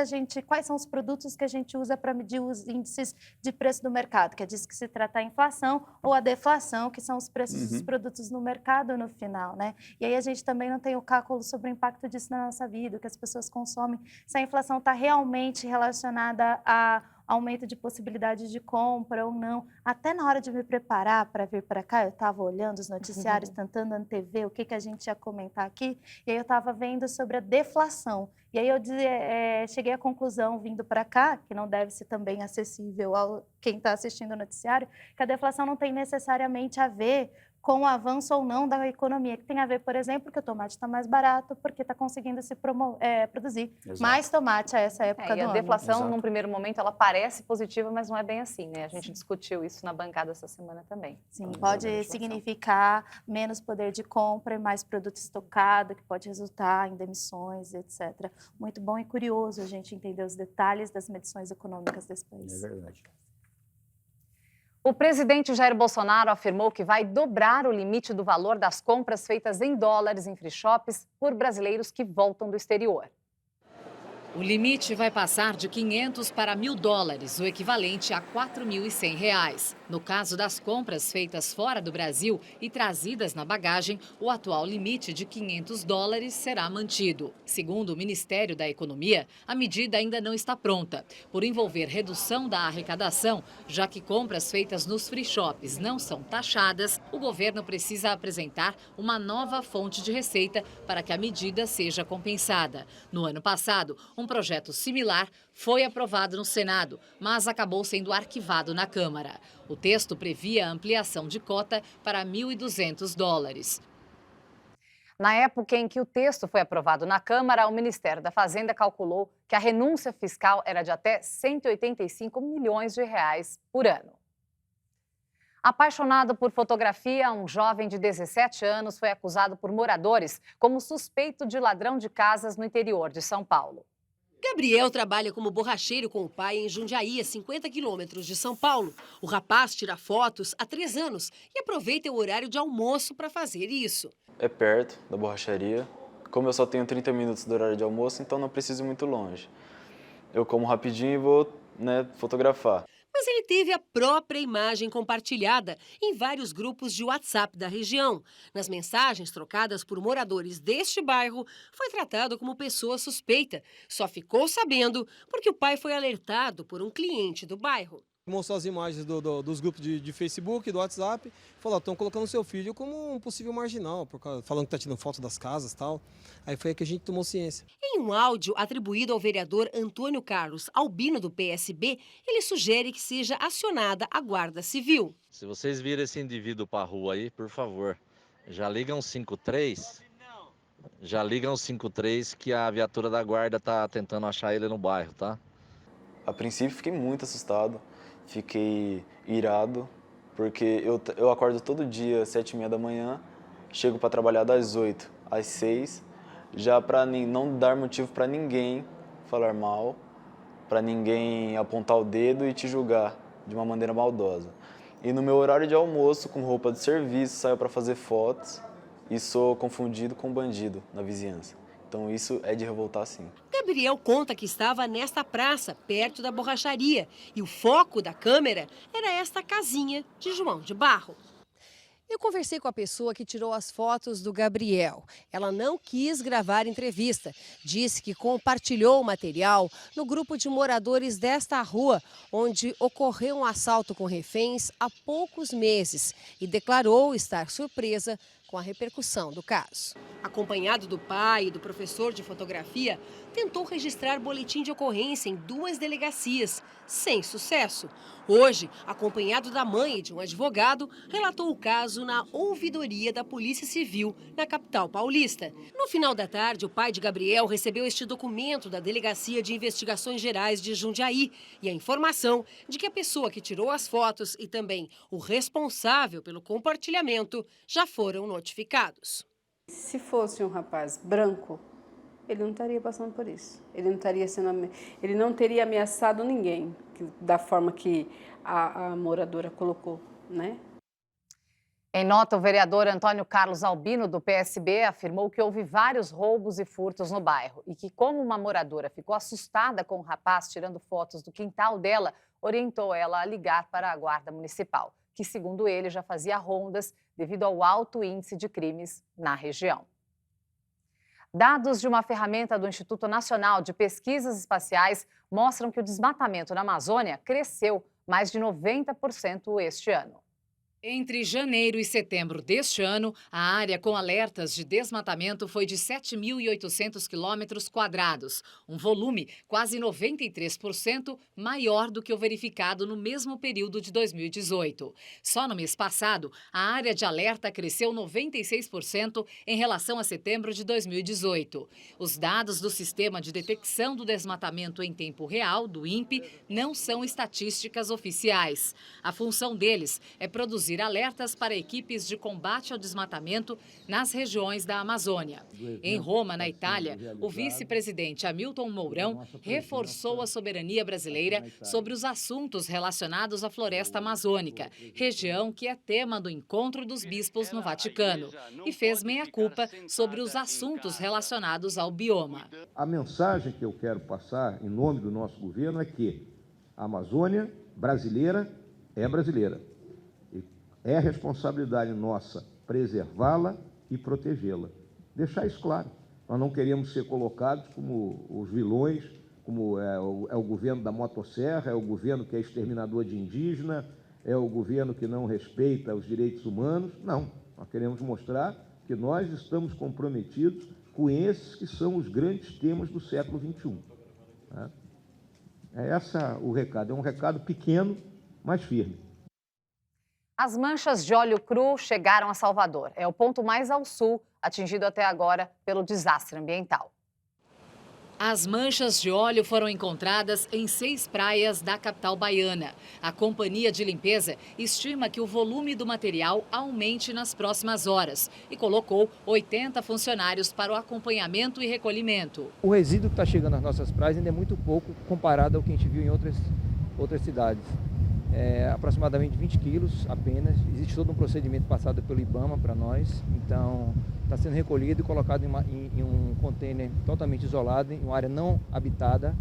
quais são os produtos que a gente usa para medir os índices de preço do mercado, que é disso que se trata a inflação ou a deflação, que são os preços dos produtos no mercado no final, né? E aí a gente também não tem o cálculo sobre o impacto disso na nossa vida, o que as pessoas consomem, se a inflação está realmente relacionada a aumento de possibilidade de compra ou não. Até na hora de me preparar para vir para cá, eu estava olhando os noticiários, tentando antever o que a gente ia comentar aqui, e aí eu estava vendo sobre a deflação. E aí eu cheguei à conclusão, vindo para cá, que não deve ser também acessível a quem está assistindo o noticiário, que a deflação não tem necessariamente a ver com o avanço ou não da economia, que tem a ver, por exemplo, que o tomate está mais barato porque está conseguindo se produzir mais tomate a essa época do ano. E a deflação, num primeiro momento, ela parece positiva, mas não é bem assim, né? A gente discutiu isso na bancada essa semana também. Sim, pode significar menos poder de compra e mais produto estocado, que pode resultar em demissões, etc. Muito bom e curioso a gente entender os detalhes das medições econômicas desse país. É verdade. O presidente Jair Bolsonaro afirmou que vai dobrar o limite do valor das compras feitas em dólares em free shops por brasileiros que voltam do exterior. O limite vai passar de 500 para $1.000, o equivalente a R$ 4.100. No caso das compras feitas fora do Brasil e trazidas na bagagem, o atual limite de $500 será mantido. Segundo o Ministério da Economia, a medida ainda não está pronta, por envolver redução da arrecadação, já que compras feitas nos free shops não são taxadas, o governo precisa apresentar uma nova fonte de receita para que a medida seja compensada. No ano passado, um projeto similar foi aprovado no Senado, mas acabou sendo arquivado na Câmara. O texto previa a ampliação de cota para $1.200. Na época em que o texto foi aprovado na Câmara, o Ministério da Fazenda calculou que a renúncia fiscal era de até R$ 185 milhões por ano. Apaixonado por fotografia, um jovem de 17 anos foi acusado por moradores como suspeito de ladrão de casas no interior de São Paulo. Gabriel trabalha como borracheiro com o pai em Jundiaí, a 50 quilômetros de São Paulo. O rapaz tira fotos há 3 anos e aproveita o horário de almoço para fazer isso. É perto da borracharia. Como eu só tenho 30 minutos do horário de almoço, então não preciso ir muito longe. Eu como rapidinho e vou, fotografar. Mas ele teve a própria imagem compartilhada em vários grupos de WhatsApp da região. Nas mensagens trocadas por moradores deste bairro, foi tratado como pessoa suspeita. Só ficou sabendo porque o pai foi alertado por um cliente do bairro. Mostrou as imagens dos grupos de Facebook, do WhatsApp, falou, estão colocando seu filho como um possível marginal, falando que está tirando foto das casas e tal. Aí foi aí que a gente tomou ciência. Em um áudio atribuído ao vereador Antônio Carlos Albino, do PSB, ele sugere que seja acionada a Guarda Civil. Se vocês virem esse indivíduo para a rua aí, por favor, já ligam 53. Já ligam 53 que a viatura da guarda está tentando achar ele no bairro, tá? A princípio fiquei muito assustado. Fiquei irado, porque eu acordo todo dia às 7h30 da manhã, chego para trabalhar das 8 às 6, já para não dar motivo para ninguém falar mal, para ninguém apontar o dedo e te julgar de uma maneira maldosa. E no meu horário de almoço, com roupa de serviço, saio para fazer fotos e sou confundido com bandido na vizinhança. Então isso é de revoltar, sim. Gabriel conta que estava nesta praça, perto da borracharia, e o foco da câmera era esta casinha de João de Barro. Eu conversei com a pessoa que tirou as fotos do Gabriel. Ela não quis gravar entrevista. Disse que compartilhou o material no grupo de moradores desta rua, onde ocorreu um assalto com reféns há poucos meses, e declarou estar surpresa com a repercussão do caso. Acompanhado do pai e do professor de fotografia, tentou registrar boletim de ocorrência em 2 delegacias, sem sucesso. Hoje, acompanhado da mãe e de um advogado, relatou o caso na ouvidoria da Polícia Civil, na capital paulista. No final da tarde, o pai de Gabriel recebeu este documento da Delegacia de Investigações Gerais de Jundiaí e a informação de que a pessoa que tirou as fotos e também o responsável pelo compartilhamento já foram notificados. Se fosse um rapaz branco, ele não estaria passando por isso. Ele não teria ameaçado ninguém da forma que a moradora colocou, né? Em nota, o vereador Antônio Carlos Albino, do PSB, afirmou que houve vários roubos e furtos no bairro e que, como uma moradora ficou assustada com o rapaz tirando fotos do quintal dela, orientou ela a ligar para a Guarda Municipal, que, segundo ele, já fazia rondas devido ao alto índice de crimes na região. Dados de uma ferramenta do Instituto Nacional de Pesquisas Espaciais mostram que o desmatamento na Amazônia cresceu mais de 90% este ano. Entre janeiro e setembro deste ano, a área com alertas de desmatamento foi de 7.800 quilômetros quadrados, um volume quase 93% maior do que o verificado no mesmo período de 2018. Só no mês passado, a área de alerta cresceu 96% em relação a setembro de 2018. Os dados do Sistema de Detecção do Desmatamento em Tempo Real, do INPE, não são estatísticas oficiais. A função deles é produzir alertas para equipes de combate ao desmatamento nas regiões da Amazônia. Em Roma, na Itália, o vice-presidente Hamilton Mourão reforçou a soberania brasileira sobre os assuntos relacionados à floresta amazônica, região que é tema do encontro dos bispos no Vaticano, e fez meia-culpa sobre os assuntos relacionados ao bioma. A mensagem que eu quero passar em nome do nosso governo é que a Amazônia brasileira é brasileira. É responsabilidade nossa preservá-la e protegê-la. Deixar isso claro. Nós não queremos ser colocados como os vilões, como é o governo da motosserra, é o governo que é exterminador de indígena, é o governo que não respeita os direitos humanos. Não. Nós queremos mostrar que nós estamos comprometidos com esses que são os grandes temas do século XXI. É esse o recado. É um recado pequeno, mas firme. As manchas de óleo cru chegaram a Salvador. É o ponto mais ao sul atingido até agora pelo desastre ambiental. As manchas de óleo foram encontradas em 6 praias da capital baiana. A companhia de limpeza estima que o volume do material aumente nas próximas horas e colocou 80 funcionários para o acompanhamento e recolhimento. O resíduo que está chegando às nossas praias ainda é muito pouco comparado ao que a gente viu em outras cidades. Aproximadamente 20 quilos apenas. Existe todo um procedimento passado pelo IBAMA para nós, então está sendo recolhido e colocado em um container totalmente isolado, em uma área não habitada.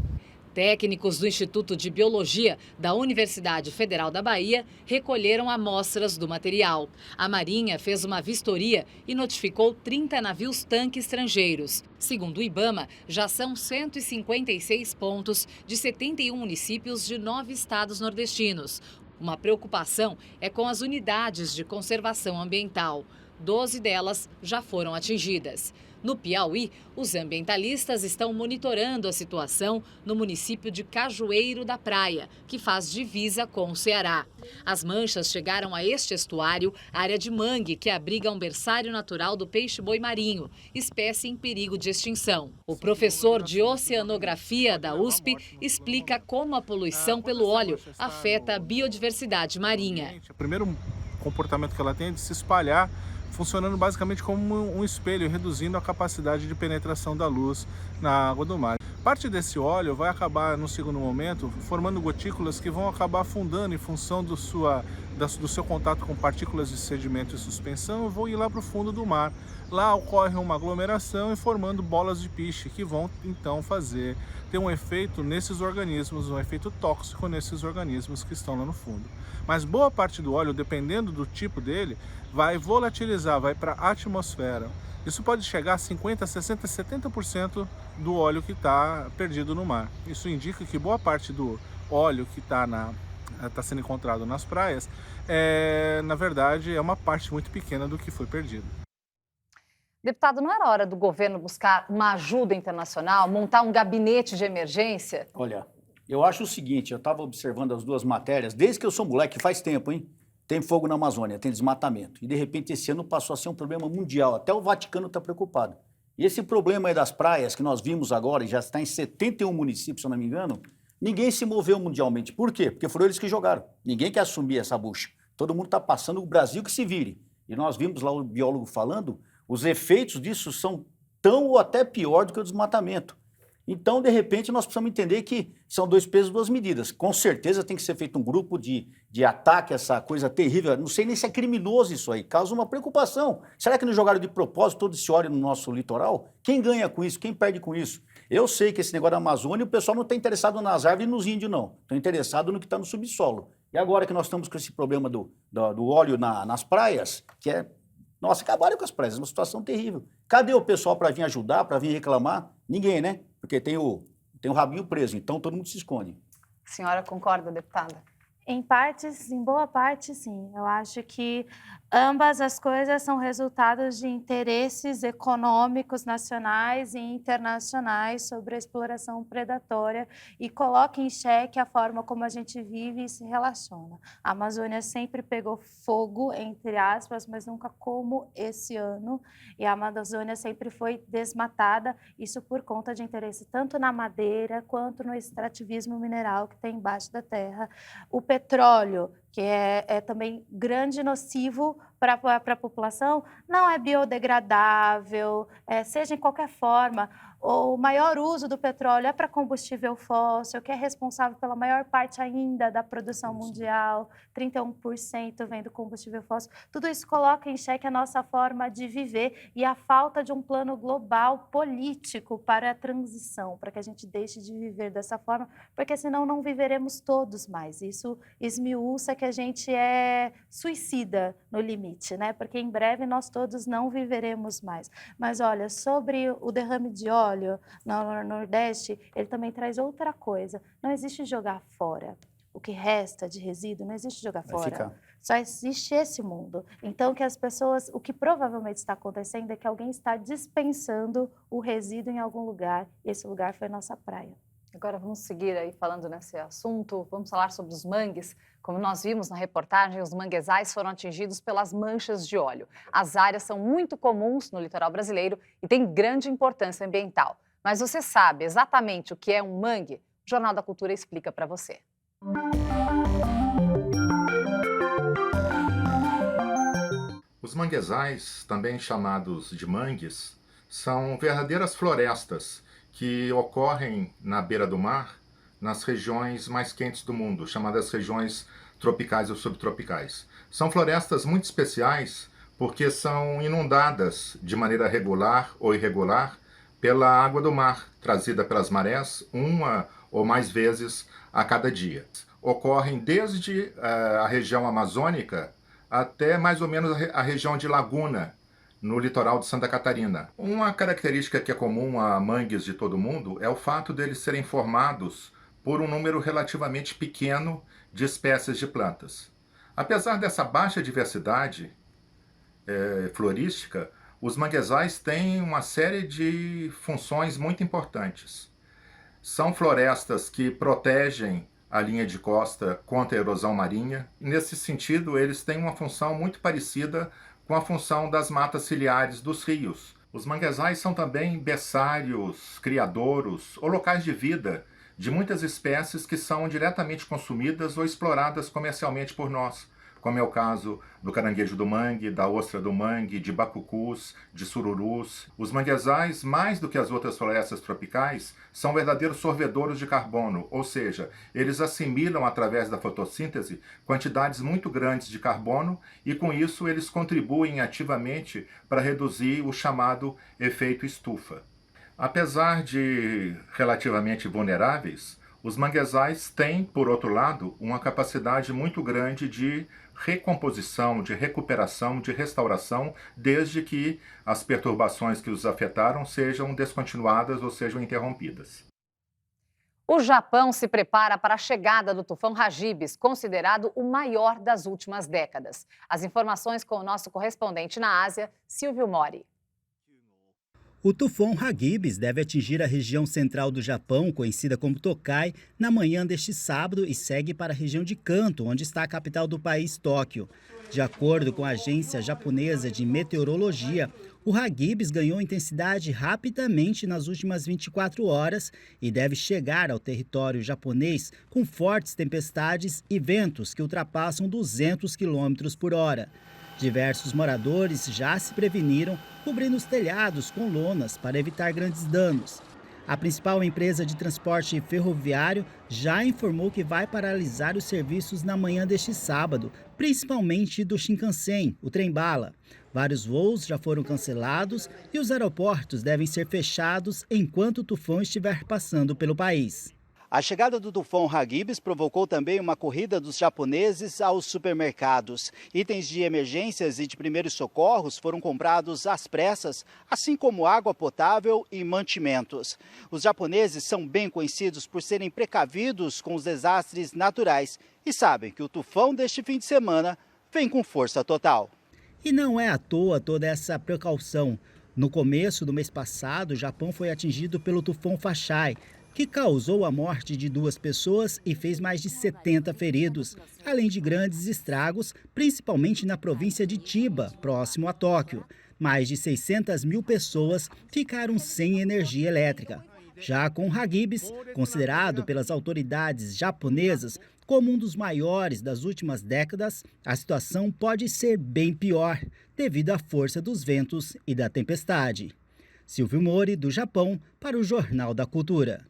Técnicos do Instituto de Biologia da Universidade Federal da Bahia recolheram amostras do material. A Marinha fez uma vistoria e notificou 30 navios-tanque estrangeiros. Segundo o IBAMA, já são 156 pontos de 71 municípios de 9 estados nordestinos. Uma preocupação é com as unidades de conservação ambiental. 12 delas já foram atingidas. No Piauí, os ambientalistas estão monitorando a situação no município de Cajueiro da Praia, que faz divisa com o Ceará. As manchas chegaram a este estuário, área de mangue que abriga um berçário natural do peixe-boi marinho, espécie em perigo de extinção. O professor de oceanografia da USP explica como a poluição pelo óleo afeta a biodiversidade marinha. O primeiro comportamento que ela tem é de se espalhar, funcionando basicamente como um espelho, reduzindo a capacidade de penetração da luz na água do mar. Parte desse óleo vai acabar, no segundo momento, formando gotículas que vão acabar afundando em função do seu contato com partículas de sedimento e suspensão e vão ir lá para o fundo do mar. Lá ocorre uma aglomeração e formando bolas de piche que vão, então, ter um efeito nesses organismos, um efeito tóxico nesses organismos que estão lá no fundo. Mas boa parte do óleo, dependendo do tipo dele, vai volatilizar, vai para a atmosfera. Isso pode chegar a 50%, 60%, 70% do óleo que está perdido no mar. Isso indica que boa parte do óleo que está sendo encontrado nas praias, na verdade, é uma parte muito pequena do que foi perdido. Deputado, não era hora do governo buscar uma ajuda internacional, montar um gabinete de emergência? Olha, eu acho o seguinte, eu estava observando as duas matérias, desde que eu sou moleque, faz tempo, hein? Tem fogo na Amazônia, tem desmatamento. E, de repente, esse ano passou a ser um problema mundial. Até o Vaticano está preocupado. E esse problema aí das praias, que nós vimos agora, e já está em 71 municípios, se eu não me engano, ninguém se moveu mundialmente. Por quê? Porque foram eles que jogaram. Ninguém quer assumir essa bucha. Todo mundo está passando, o Brasil que se vire. E nós vimos lá o biólogo falando, os efeitos disso são tão ou até pior do que o desmatamento. Então, de repente, nós precisamos entender que são 2 pesos, 2 medidas. Com certeza tem que ser feito um grupo de ataque a essa coisa terrível. Não sei nem se é criminoso isso aí, causa uma preocupação. Será que não jogaram de propósito todo esse óleo no nosso litoral? Quem ganha com isso? Quem perde com isso? Eu sei que esse negócio da Amazônia, o pessoal não está interessado nas árvores e nos índios, não. Estão interessados no que está no subsolo. E agora que nós estamos com esse problema do óleo nas praias, que é... Nossa, acabaram com as praias, é uma situação terrível. Cadê o pessoal para vir ajudar, para vir reclamar? Ninguém, né? Porque tem o rabinho preso, então todo mundo se esconde. A senhora concorda, deputada? Em partes, em boa parte, sim. Eu acho que ambas as coisas são resultados de interesses econômicos nacionais e internacionais sobre a exploração predatória e coloca em xeque a forma como a gente vive e se relaciona. A Amazônia sempre pegou fogo, entre aspas, mas nunca como esse ano, e a Amazônia sempre foi desmatada, isso por conta de interesse tanto na madeira quanto no extrativismo mineral que tem embaixo da terra. O petróleo, que é também grande nocivo para a população, não é biodegradável, seja em qualquer forma. O maior uso do petróleo é para combustível fóssil, que é responsável pela maior parte ainda da produção mundial, 31% vem do combustível fóssil. Tudo isso coloca em xeque a nossa forma de viver e a falta de um plano global político para a transição, para que a gente deixe de viver dessa forma, porque senão não viveremos todos mais. Isso esmiuça que a gente é suicida no limite, né? Porque em breve nós todos não viveremos mais. Mas olha, sobre o derrame de óleo no Nordeste, ele também traz outra coisa. Não existe jogar fora. O que resta de resíduo não existe jogar fora. Só existe esse mundo. Então, que as pessoas, o que provavelmente está acontecendo é que alguém está dispensando o resíduo em algum lugar. E esse lugar foi a nossa praia. Agora vamos seguir aí falando nesse assunto, vamos falar sobre os mangues. Como nós vimos na reportagem, os manguezais foram atingidos pelas manchas de óleo. As áreas são muito comuns no litoral brasileiro e têm grande importância ambiental. Mas você sabe exatamente o que é um mangue? O Jornal da Cultura explica para você. Os manguezais, também chamados de mangues, são verdadeiras florestas que ocorrem na beira do mar, nas regiões mais quentes do mundo, chamadas regiões tropicais ou subtropicais. São florestas muito especiais porque são inundadas de maneira regular ou irregular pela água do mar, trazida pelas marés, uma ou mais vezes a cada dia. Ocorrem desde a região amazônica até mais ou menos a região de Laguna, no litoral de Santa Catarina. Uma característica que é comum a mangues de todo mundo é o fato deles serem formados por um número relativamente pequeno de espécies de plantas. Apesar dessa baixa diversidade florística, os manguezais têm uma série de funções muito importantes. São florestas que protegem a linha de costa contra a erosão marinha. Nesse sentido, eles têm uma função muito parecida com a função das matas ciliares dos rios. Os manguezais são também berçários, criadouros ou locais de vida de muitas espécies que são diretamente consumidas ou exploradas comercialmente por nós, como é o caso do caranguejo do mangue, da ostra do mangue, de bacucus, de sururus. Os manguezais, mais do que as outras florestas tropicais, são verdadeiros sorvedores de carbono, ou seja, eles assimilam através da fotossíntese quantidades muito grandes de carbono e com isso eles contribuem ativamente para reduzir o chamado efeito estufa. Apesar de relativamente vulneráveis, os manguezais têm, por outro lado, uma capacidade muito grande de recomposição, de recuperação, de restauração, desde que as perturbações que os afetaram sejam descontinuadas ou sejam interrompidas. O Japão se prepara para a chegada do tufão Hagibis, considerado o maior das últimas décadas. As informações com o nosso correspondente na Ásia, Silvio Mori. O tufão Hagibis deve atingir a região central do Japão, conhecida como Tokai, na manhã deste sábado e segue para a região de Kanto, onde está a capital do país, Tóquio. De acordo com a agência japonesa de meteorologia, o Hagibis ganhou intensidade rapidamente nas últimas 24 horas e deve chegar ao território japonês com fortes tempestades e ventos que ultrapassam 200 km por hora. Diversos moradores já se preveniram, cobrindo os telhados com lonas para evitar grandes danos. A principal empresa de transporte ferroviário já informou que vai paralisar os serviços na manhã deste sábado, principalmente do Shinkansen, o trem-bala. Vários voos já foram cancelados e os aeroportos devem ser fechados enquanto o tufão estiver passando pelo país. A chegada do tufão Hagibis provocou também uma corrida dos japoneses aos supermercados. Itens de emergências e de primeiros socorros foram comprados às pressas, assim como água potável e mantimentos. Os japoneses são bem conhecidos por serem precavidos com os desastres naturais e sabem que o tufão deste fim de semana vem com força total. E não é à toa toda essa precaução. No começo do mês passado, o Japão foi atingido pelo tufão Fashai, que causou a morte de 2 pessoas e fez mais de 70 feridos, além de grandes estragos, principalmente na província de Chiba, próximo a Tóquio. Mais de 600 mil pessoas ficaram sem energia elétrica. Já com Hagibis, considerado pelas autoridades japonesas como um dos maiores das últimas décadas, a situação pode ser bem pior, devido à força dos ventos e da tempestade. Silvio Mori, do Japão, para o Jornal da Cultura.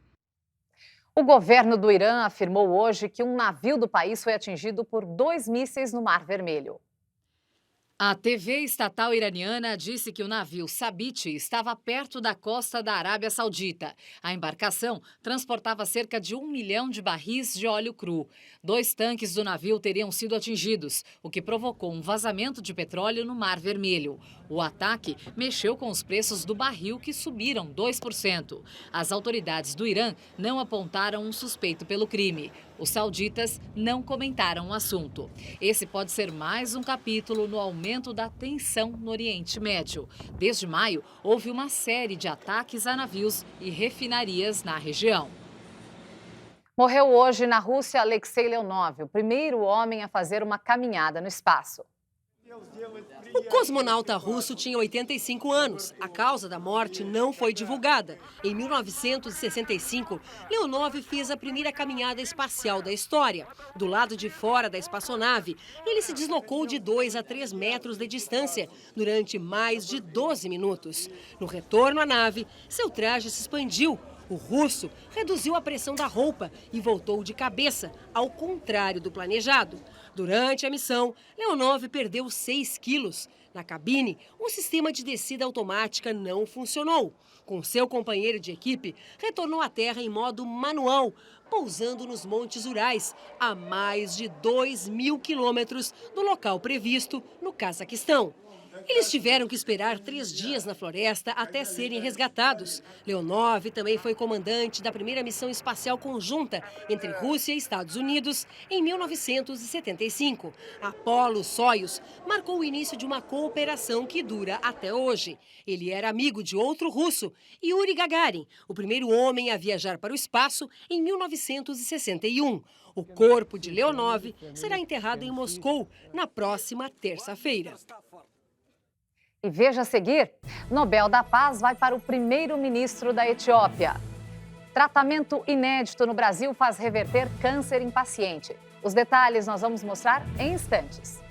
O governo do Irã afirmou hoje que um navio do país foi atingido por 2 mísseis no Mar Vermelho. A TV estatal iraniana disse que o navio Sabit estava perto da costa da Arábia Saudita. A embarcação transportava cerca de 1 milhão de barris de óleo cru. 2 tanques do navio teriam sido atingidos, o que provocou um vazamento de petróleo no Mar Vermelho. O ataque mexeu com os preços do barril, que subiram 2%. As autoridades do Irã não apontaram um suspeito pelo crime. Os sauditas não comentaram o assunto. Esse pode ser mais um capítulo no aumento da tensão no Oriente Médio. Desde maio, houve uma série de ataques a navios e refinarias na região. Morreu hoje na Rússia Alexei Leonov, o primeiro homem a fazer uma caminhada no espaço. O cosmonauta russo tinha 85 anos. A causa da morte não foi divulgada. Em 1965, Leonov fez a primeira caminhada espacial da história. Do lado de fora da espaçonave, ele se deslocou de 2 a 3 metros de distância durante mais de 12 minutos. No retorno à nave, seu traje se expandiu. O russo reduziu a pressão da roupa e voltou de cabeça, ao contrário do planejado. Durante a missão, Leonov perdeu 6 quilos. Na cabine, um sistema de descida automática não funcionou. Com seu companheiro de equipe, retornou à Terra em modo manual, pousando nos Montes Urais, a mais de 2.000 quilômetros do local previsto no Cazaquistão. Eles tiveram que esperar 3 dias na floresta até serem resgatados. Leonov também foi comandante da primeira missão espacial conjunta entre Rússia e Estados Unidos em 1975. Apollo-Soyuz marcou o início de uma cooperação que dura até hoje. Ele era amigo de outro russo, Yuri Gagarin, o primeiro homem a viajar para o espaço em 1961. O corpo de Leonov será enterrado em Moscou na próxima terça-feira. E veja a seguir, Nobel da Paz vai para o primeiro-ministro da Etiópia. Tratamento inédito no Brasil faz reverter câncer em paciente. Os detalhes nós vamos mostrar em instantes.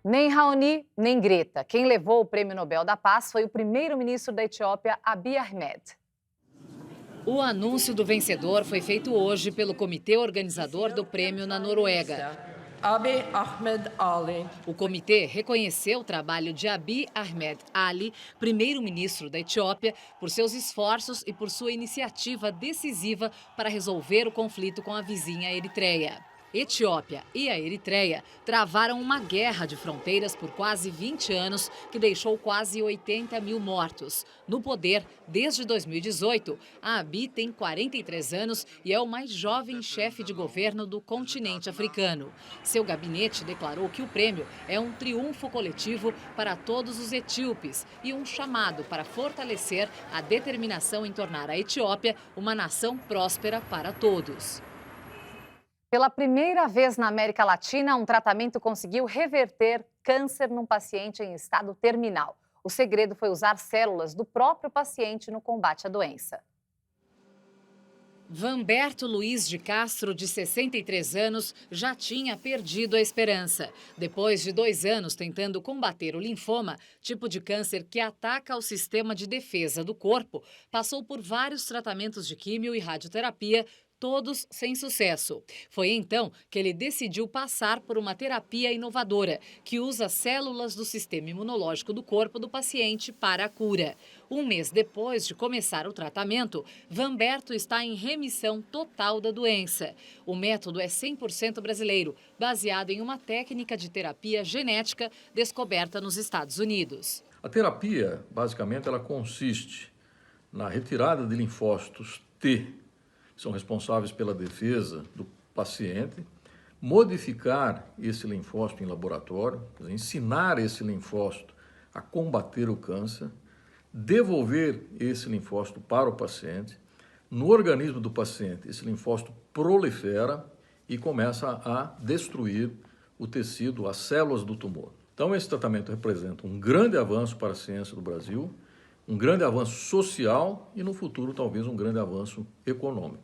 Nem Raoni, nem Greta. Quem levou o Prêmio Nobel da Paz foi o primeiro-ministro da Etiópia, Abiy Ahmed. O anúncio do vencedor foi feito hoje pelo comitê organizador do prêmio na Noruega. Abiy Ahmed Ali. O comitê reconheceu o trabalho de Abiy Ahmed Ali, primeiro-ministro da Etiópia, por seus esforços e por sua iniciativa decisiva para resolver o conflito com a vizinha Eritreia. Etiópia e a Eritreia travaram uma guerra de fronteiras por quase 20 anos que deixou quase 80 mil mortos. No poder, desde 2018, a Abiy tem 43 anos e é o mais jovem chefe de governo do continente africano. Seu gabinete declarou que o prêmio é um triunfo coletivo para todos os etíopes e um chamado para fortalecer a determinação em tornar a Etiópia uma nação próspera para todos. Pela primeira vez na América Latina, um tratamento conseguiu reverter câncer num paciente em estado terminal. O segredo foi usar células do próprio paciente no combate à doença. Vanberto Luiz de Castro, de 63 anos, já tinha perdido a esperança. Depois de 2 anos tentando combater o linfoma, tipo de câncer que ataca o sistema de defesa do corpo, passou por vários tratamentos de químio e radioterapia, todos sem sucesso. Foi então que ele decidiu passar por uma terapia inovadora, que usa células do sistema imunológico do corpo do paciente para a cura. 1 mês depois de começar o tratamento, Vanberto está em remissão total da doença. O método é 100% brasileiro, baseado em uma técnica de terapia genética descoberta nos Estados Unidos. A terapia, basicamente, ela consiste na retirada de linfócitos T, que são responsáveis pela defesa do paciente, modificar esse linfócito em laboratório, ensinar esse linfócito a combater o câncer, devolver esse linfócito para o paciente. No organismo do paciente, esse linfócito prolifera e começa a destruir o tecido, as células do tumor. Então, esse tratamento representa um grande avanço para a ciência do Brasil, um grande avanço social e, no futuro, talvez um grande avanço econômico.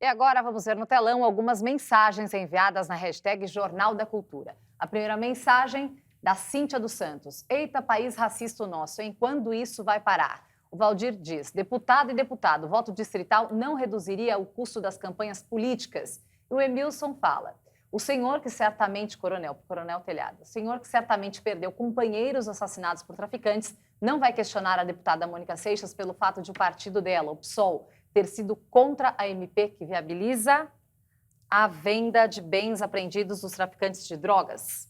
E agora vamos ver no telão algumas mensagens enviadas na hashtag Jornal da Cultura. A primeira mensagem da Cíntia dos Santos. Eita, país racista o nosso, hein? Quando isso vai parar? O Valdir diz, deputado e deputado, voto distrital não reduziria o custo das campanhas políticas. E o Emilson fala, o senhor que certamente, Coronel Telhado, o senhor que certamente perdeu companheiros assassinados por traficantes, não vai questionar a deputada Mônica Seixas pelo fato de o partido dela, o PSOL, ter sido contra a MP que viabiliza a venda de bens apreendidos dos traficantes de drogas?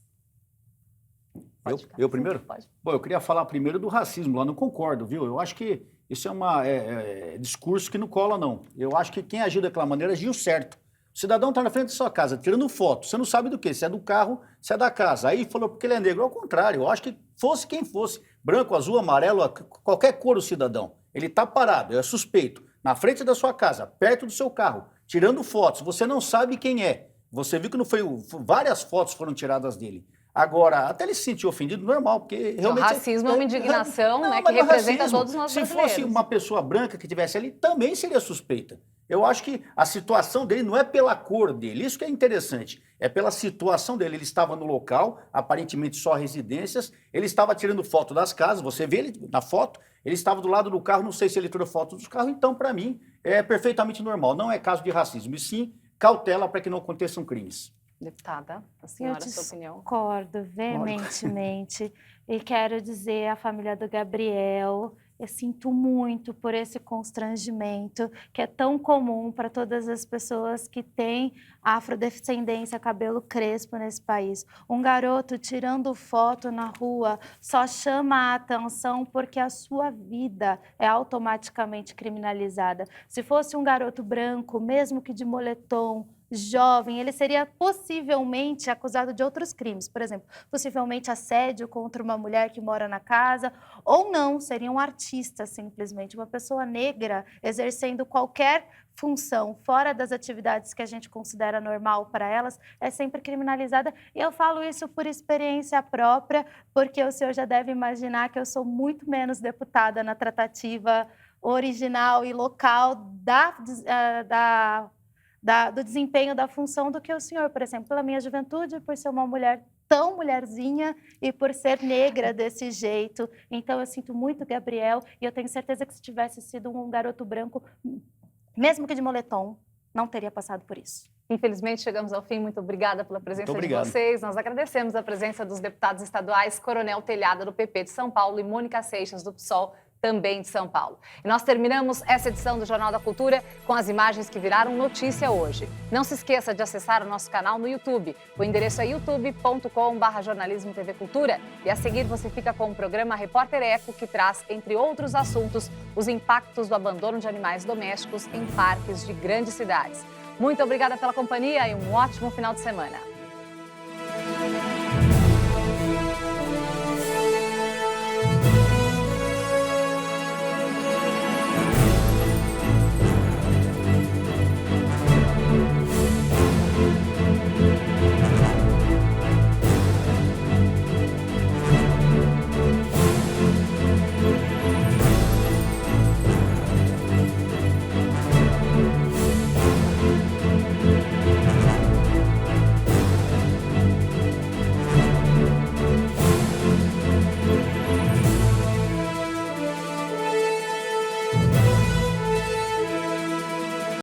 Eu primeiro? Pode. Bom, eu queria falar primeiro do racismo, lá não concordo, viu? Eu acho que isso é discurso que não cola, não. Eu acho que quem agiu daquela maneira agiu certo. O cidadão está na frente da sua casa, tirando foto, você não sabe do que, se é do carro, se é da casa. Aí falou porque ele é negro. Ao contrário, eu acho que fosse quem fosse, branco, azul, amarelo, qualquer cor o cidadão, ele está parado, é suspeito, na frente da sua casa, perto do seu carro, tirando fotos, você não sabe quem é. Você viu que não foi, várias fotos foram tiradas dele. Agora, até ele se sentir ofendido, normal, porque realmente... O racismo é uma indignação, né, que representa todos nós brasileiros. Se fosse uma pessoa branca que estivesse ali, também seria suspeita. Eu acho que a situação dele não é pela cor dele, isso que é interessante, é pela situação dele. Ele estava no local, aparentemente só residências, ele estava tirando foto das casas, você vê ele na foto, ele estava do lado do carro, não sei se ele tirou foto dos carros, então, para mim, é perfeitamente normal. Não é caso de racismo, e sim cautela para que não aconteçam crimes. Deputada, a senhora, sua opinião? Eu discordo veementemente e quero dizer à família do Gabriel, eu sinto muito por esse constrangimento que é tão comum para todas as pessoas que têm afrodescendência, cabelo crespo nesse país. Um garoto tirando foto na rua só chama a atenção porque a sua vida é automaticamente criminalizada. Se fosse um garoto branco, mesmo que de moletom, jovem, ele seria possivelmente acusado de outros crimes, por exemplo, possivelmente assédio contra uma mulher que mora na casa, ou não, seria um artista simplesmente, uma pessoa negra exercendo qualquer função fora das atividades que a gente considera normal para elas, é sempre criminalizada. E eu falo isso por experiência própria, porque o senhor já deve imaginar que eu sou muito menos deputada na tratativa original e local do desempenho da função do que o senhor, por exemplo, pela minha juventude, por ser uma mulher tão mulherzinha e por ser negra desse jeito. Então, eu sinto muito, Gabriel, e eu tenho certeza que se tivesse sido um garoto branco, mesmo que de moletom, não teria passado por isso. Infelizmente, chegamos ao fim. Muito obrigada pela presença de vocês. Nós agradecemos a presença dos deputados estaduais Coronel Telhado, do PP de São Paulo, e Mônica Seixas, do PSOL, também de São Paulo. E nós terminamos essa edição do Jornal da Cultura com as imagens que viraram notícia hoje. Não se esqueça de acessar o nosso canal no YouTube. O endereço é youtube.com/jornalismo TV Cultura. E a seguir você fica com o programa Repórter Eco, que traz, entre outros assuntos, os impactos do abandono de animais domésticos em parques de grandes cidades. Muito obrigada pela companhia e um ótimo final de semana.